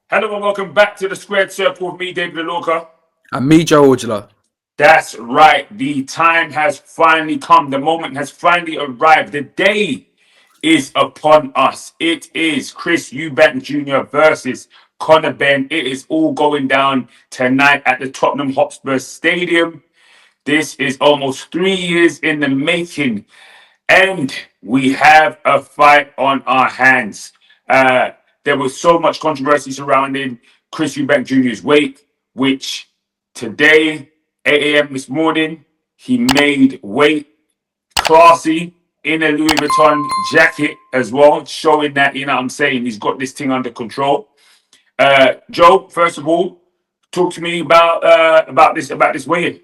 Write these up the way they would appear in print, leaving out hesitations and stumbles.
Hello and welcome back to the Squared Circle with me, David Alorca. And me, Joe Ojala. That's right. The time has finally come. The moment has finally arrived. The day is upon us. It is Chris Eubank Jr. versus Conor Benn. It is all going down tonight at the Tottenham Hotspur Stadium. This is almost 3 years in the making, and we have a fight on our hands. There was so much controversy surrounding Chris Eubank Jr.'s weight, which today, 8 a.m. this morning, he made weight classy in a Louis Vuitton jacket as well, showing that, you know what I'm saying, he's got this thing under control. Joe, first of all, talk to me about this weigh-in.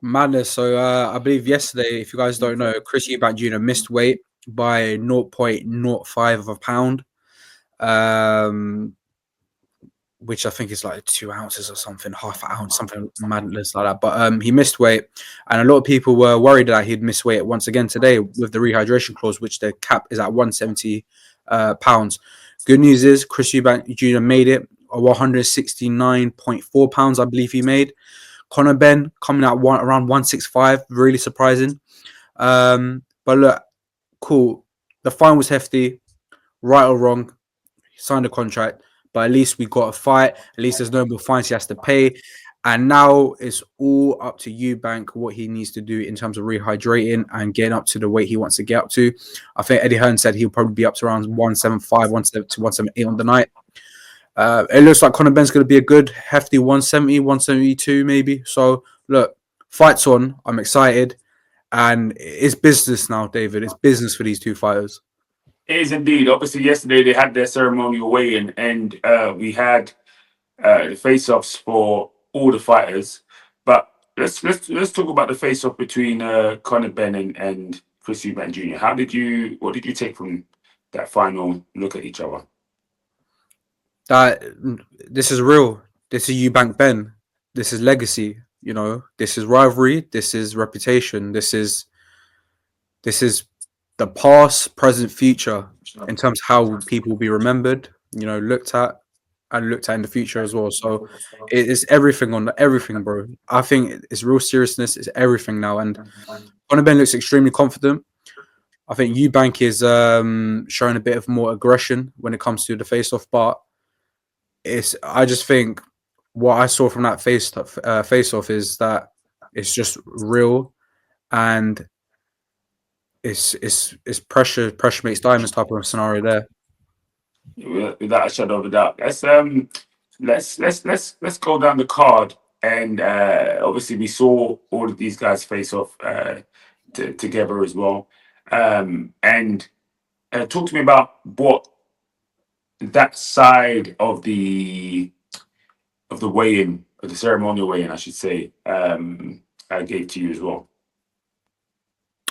Madness. So I believe yesterday, if you guys don't know, Chris Eubank Jr. missed weight by 0.05 of a pound, which I think is like 2 ounces or something, half an ounce, something madness like that. But he missed weight, and a lot of people were worried that he'd miss weight once again today with the rehydration clause, which the cap is at 170 pounds. Good news is Chris Eubank Jr. made it, 169.4 pounds, I believe he made. Conor Benn coming out around 165, really surprising. But look, cool. The fine was hefty, right or wrong. He signed a contract, but at least we got a fight. At least there's no more fines he has to pay. And now it's all up to Eubank what he needs to do in terms of rehydrating and getting up to the weight he wants to get up to. I think Eddie Hearn said he'll probably be up to around 175, 170 178 on the night. It looks like Conor Benn's going to be a good, hefty 170, 172 maybe. So, look, fight's on. I'm excited. And it's business now, David. It's business for these two fighters. It is indeed. Obviously, yesterday they had their ceremonial weigh-in, and we had the face-offs for all the fighters. But let's talk about the face-off between Conor Benn and Chris Eubank Jr. What did you take from that final look at each other? That this is real. This is Eubank Benn. This is legacy. You know, this is rivalry. This is reputation. This is the past, present, future in terms of how people will be remembered. You know, looked at in the future as well. So it is everything on everything, bro. I think it's real seriousness. It's everything now. And Conor Benn looks extremely confident. I think Eubank is showing a bit of more aggression when it comes to the face-off, but I just think what I saw from that face-off is that it's just real, and it's pressure makes diamonds type of scenario there. Without a shadow of a doubt. Let's go down the card, and obviously we saw all of these guys face off together as well. And talk to me about what that side of the weigh-in, of the ceremonial weigh-in, I should say, I gave to you as well.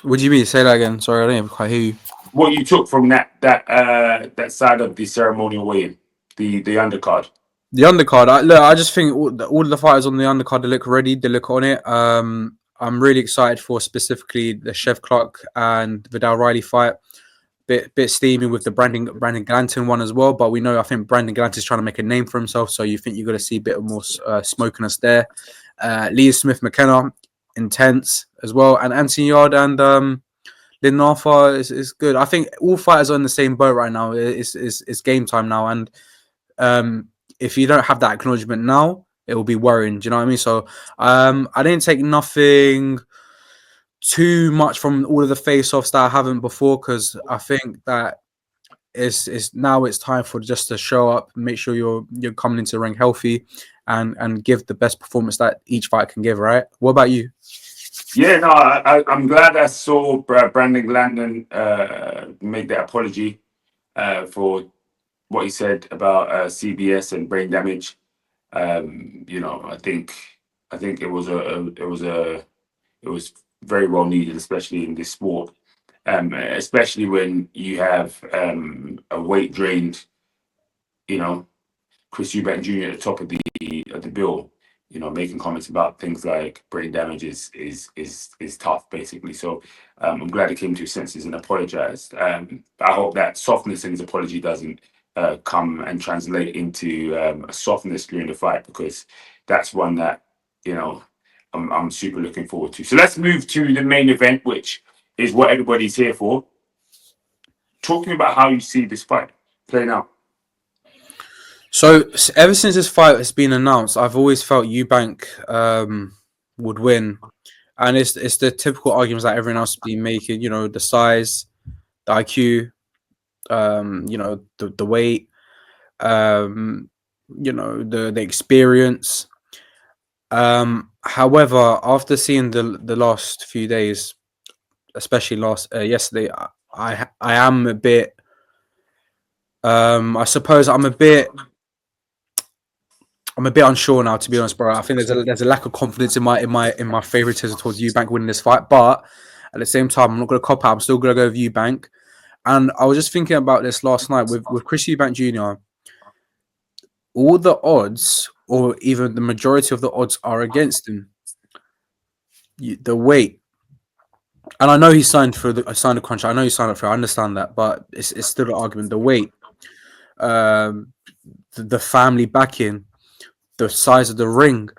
What do you mean? Say that again. Sorry, I didn't quite hear you. What you took from that side of the ceremonial weigh-in, the undercard. The undercard, I just think all the fighters on the undercard, they look ready, they look on it. I'm really excited for specifically the Chef Clark and Vidal Riley fight. Bit steamy with the Brandon Galantin one as well, but we know I think Brandon Galantin is trying to make a name for himself, so you think you're going to see a bit more smoke in us there. Leah Smith McKenna, intense as well, and Anthony Yard and Lynn Narfa is good. I think all fighters are in the same boat right now. It's game time now, and if you don't have that acknowledgement now, it will be worrying. Do you know what I mean? So I didn't take nothing too much from all of the face-offs that I haven't before, because I think that it's now it's time for just to show up, make sure you're coming into the ring healthy, and give the best performance that each fight can give. Right? What about you? Yeah, no, I'm glad I saw Brandon Glandon make that apology for what he said about CBS and brain damage. You know, I think it was very well needed, especially in this sport, especially when you have a weight drained, you know, Chris Eubank Jr. at the top of the bill. You know, making comments about things like brain damage is tough, basically. So I'm glad he came to his senses and apologized. I hope that softness in his apology doesn't come and translate into a softness during the fight, because that's one that, you know, I'm super looking forward to. So let's move to the main event, which is what everybody's here for. Talking about how you see this fight playing out. So ever since this fight has been announced, I've always felt Eubank would win, and it's the typical arguments that everyone else has been making. You know, the size, the IQ, you know, the weight, you know, the experience. However, after seeing the last few days, especially last yesterday, I am a bit. I suppose I'm a bit unsure now, to be honest, bro. I think there's a lack of confidence in my favoritism towards Eubank winning this fight, but at the same time, I'm not going to cop out. I'm still going to go with Eubank. And I was just thinking about this last night with Chris Eubank Jr. All the odds, or even the majority of the odds, are against him. The weight, and I know he signed a contract. I know he signed up for it. I understand that, but it's still an argument. The weight, um, the family backing, the size of the ring,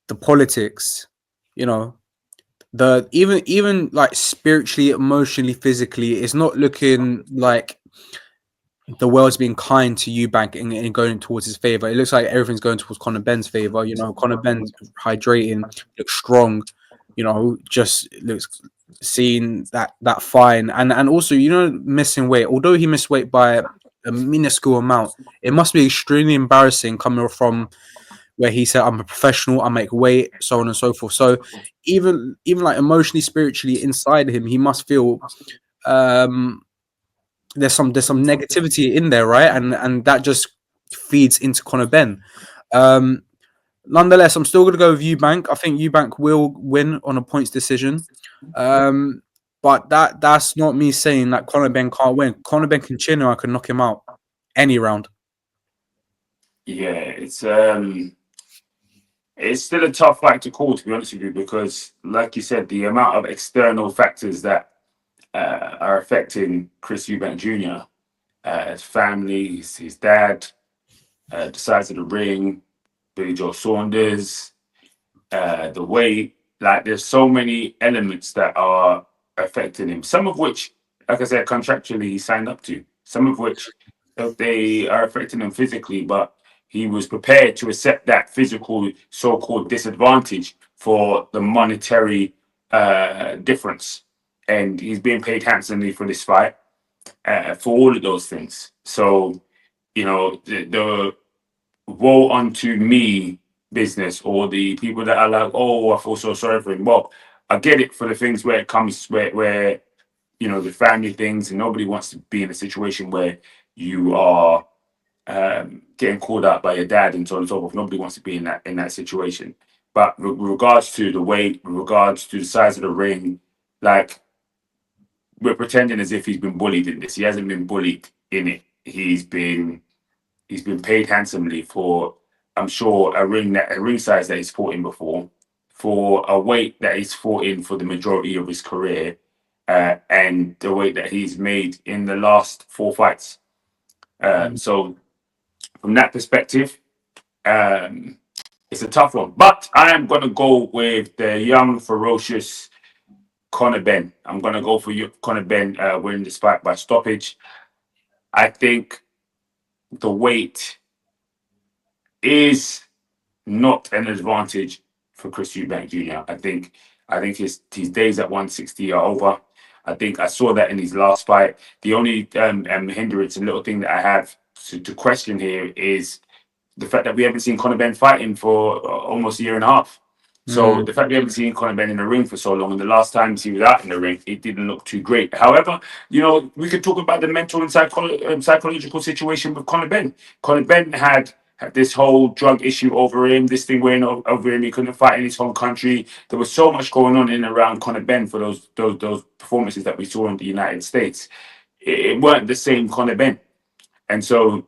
the politics, you know, the even like spiritually, emotionally, physically, it's not looking like the world's being kind to Eubank and going towards his favor. It looks like everything's going towards Conor Benn's favor. You know, Conor Benn's hydrating, looks strong. You know, just looks seeing that fine, and also, you know, missing weight. Although he missed weight by a minuscule amount, it must be extremely embarrassing coming from where he said, "I'm a professional, I make weight," so on and so forth. So even like emotionally, spiritually inside him, he must feel um there's some negativity in there, right? And that just feeds into Conor Benn. Um, Nonetheless, I'm still going to go with Eubank. I think Eubank will win on a points decision. Um, but that's not me saying that Conor Benn can't win. Conor Benn can chin or I can knock him out any round. Yeah, it's still a tough fight to call, to be honest with you, because, like you said, the amount of external factors that are affecting Chris Eubank Jr., his family, his dad, the size of the ring, Billy Joe Saunders, the weight. Like, there's so many elements that are affecting him. Some of which, like I said, contractually he signed up to. Some of which they are affecting him physically, but he was prepared to accept that physical so-called disadvantage for the monetary difference, and he's being paid handsomely for this fight, for all of those things. So, you know, the woe unto me business, or the people that are like, oh, I feel so sorry for him. Well, I get it for the things where it comes where you know, the family things, and nobody wants to be in a situation where you are getting called out by your dad and so on and so forth. Nobody wants to be in that situation. But with regards to the weight, with regards to the size of the ring, like, we're pretending as if he's been bullied in this. He hasn't been bullied in it. He's been paid handsomely for, I'm sure, a ring size that he's fought in before, for a weight that he's fought in for the majority of his career, and the weight that he's made in the last 4 fights. So from that perspective, um, it's a tough one. But I am going to go with the young, ferocious Conor Benn. I'm going to go for you, Conor Benn, winning this fight by stoppage. I think the weight is not an advantage for Chris Eubank Jr. I think his days at 160 are over. I think I saw that in his last fight. The only hindrance and little thing that I have to question here is the fact that we haven't seen Conor Benn fighting for almost a year and a half. So Mm. the fact we haven't seen Conor Benn in the ring for so long, and the last times he was out in the ring, it didn't look too great. However, you know, we could talk about the mental and psychological situation with Conor Benn. Conor Benn had this whole drug issue over him, this thing went over him. He couldn't fight in his home country. There was so much going on in and around Conor Benn for those performances that we saw in the United States. It weren't the same Conor Benn, and so,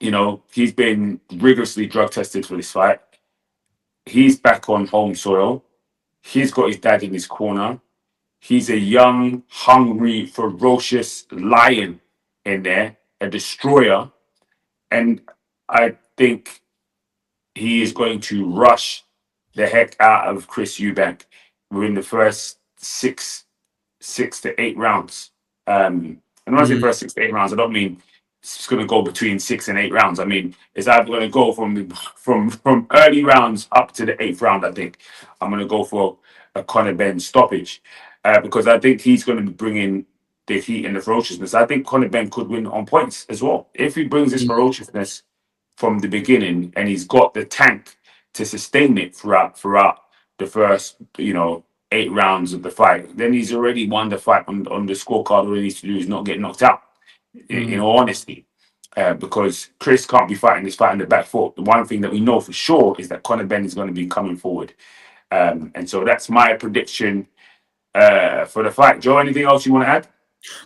you know, he's been rigorously drug tested for this fight. He's back on home soil. He's got his dad in his corner. He's a young, hungry, ferocious lion in there. a destroyer, and I think he is going to rush the heck out of Chris Eubank within the first six to 8 rounds. And when I say Mm, first 6 to 8 rounds, I don't mean it's going to go between 6 and 8 rounds. I mean it's either going to go from early rounds up to the eighth round. I think I'm going to go for a Conor Benn stoppage because I think he's going to be bringing the heat and the ferociousness. I think Conor Benn could win on points as well if he brings this mm, ferociousness from the beginning and he's got the tank to sustain it throughout the first 8 rounds of the fight. Then he's already won the fight on the scorecard. All he needs to do is not get knocked out. In mm. all honesty, because Chris can't be fighting this fight in the back foot. The one thing that we know for sure is that Conor Benn is going to be coming forward, and so that's my prediction for the fight. Joe, anything else you want to add?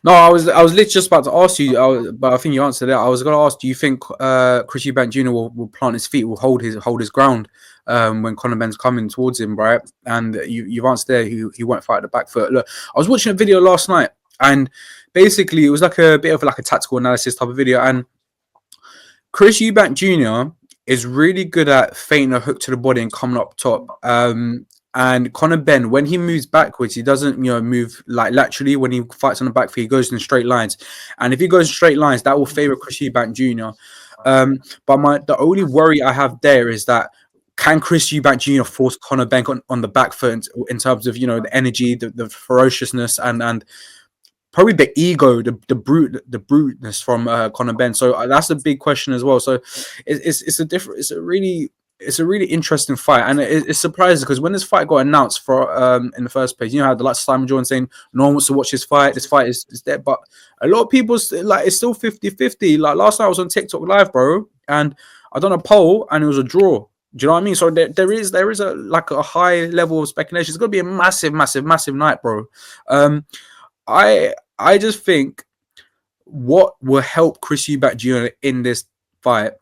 No, I was literally just about to ask you, but I think you answered it. I was going to ask, do you think Chris Eubank Jr. will plant his feet, will hold his ground when Conor Benn's coming towards him, right? And you've answered there. He won't fight at the back foot. Look, I was watching a video last night, and basically it was like a bit of like a tactical analysis type of video, and Chris Eubank Jr. is really good at feinting a hook to the body and coming up top. And Conor Benn, when he moves backwards, he doesn't, move like laterally. When he fights on the back foot, he goes in straight lines. And if he goes in straight lines, that will favor Chris Eubank Jr. But the only worry I have there is that can Chris Eubank Jr. force Conor Benn on the back foot in terms of the energy, the ferociousness, and probably the ego, the bruteness from Conor Benn. So that's a big question as well. So it's a really interesting fight, and it's surprising because when this fight got announced for in the first place, had the likes of Simon Jordan saying no one wants to watch this fight. This fight is dead, but a lot of people like it's still 50-50. Like last night I was on TikTok live, bro, and I done a poll and it was a draw. Do you know what I mean? So there is a like a high level of speculation. It's gonna be a massive night, bro. I just think what will help Chris Eubank Jr. in this fight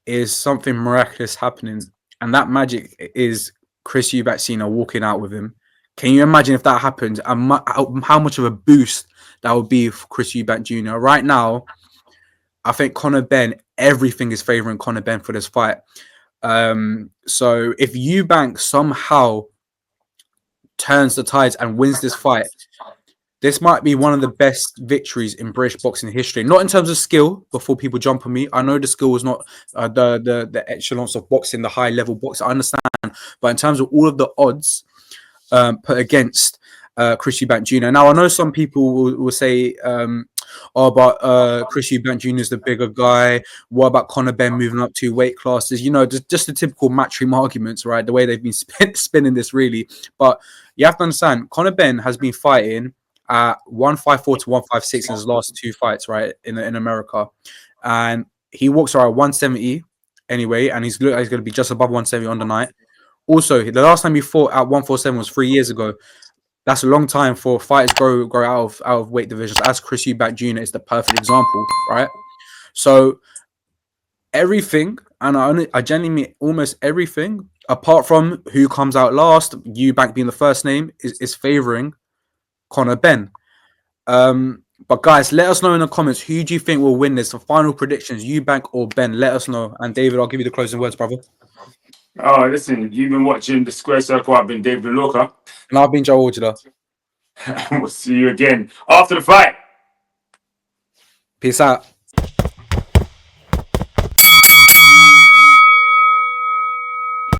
is something miraculous happening, and that magic is Chris Eubank Sr. walking out with him. Can you imagine if that happens and how much of a boost that would be for Chris Eubank Jr. Right now? I think Conor Benn, everything is favoring Conor Benn for this fight. So if Eubank somehow turns the tides and wins this fight, this might be one of the best victories in British boxing history. Not in terms of skill, before people jump on me. I know the skill was not the echelons of boxing, the high level boxing. I understand. But in terms of all of the odds put against Chris Eubank Jr. Now, I know some people will say, but Chris Eubank Jr. is the bigger guy. What about Conor Benn moving up 2 weight classes? Just the typical matchroom arguments, right? The way they've been spinning this, really. But you have to understand, Conor Benn has been fighting at 154 to 156 in his last 2 fights, right, in America, and he walks around 170 anyway, and he's going to be just above 170 on the night. Also, the last time he fought at 147 was 3 years ago. That's a long time for fighters grow out of weight divisions. As Chris Eubank Jr. is the perfect example, right? So everything, and I genuinely mean almost everything, apart from who comes out last, Eubank being the first name, is favoring Conor Benn. But guys, let us know in the comments, who do you think will win this? For final predictions, Eubank or Benn? Let us know. And David, I'll give you the closing words, brother. Oh, listen, you've been watching the Square Circle. I've been David Loka. And I've been Joe Orgida. We'll see you again after the fight. Peace out.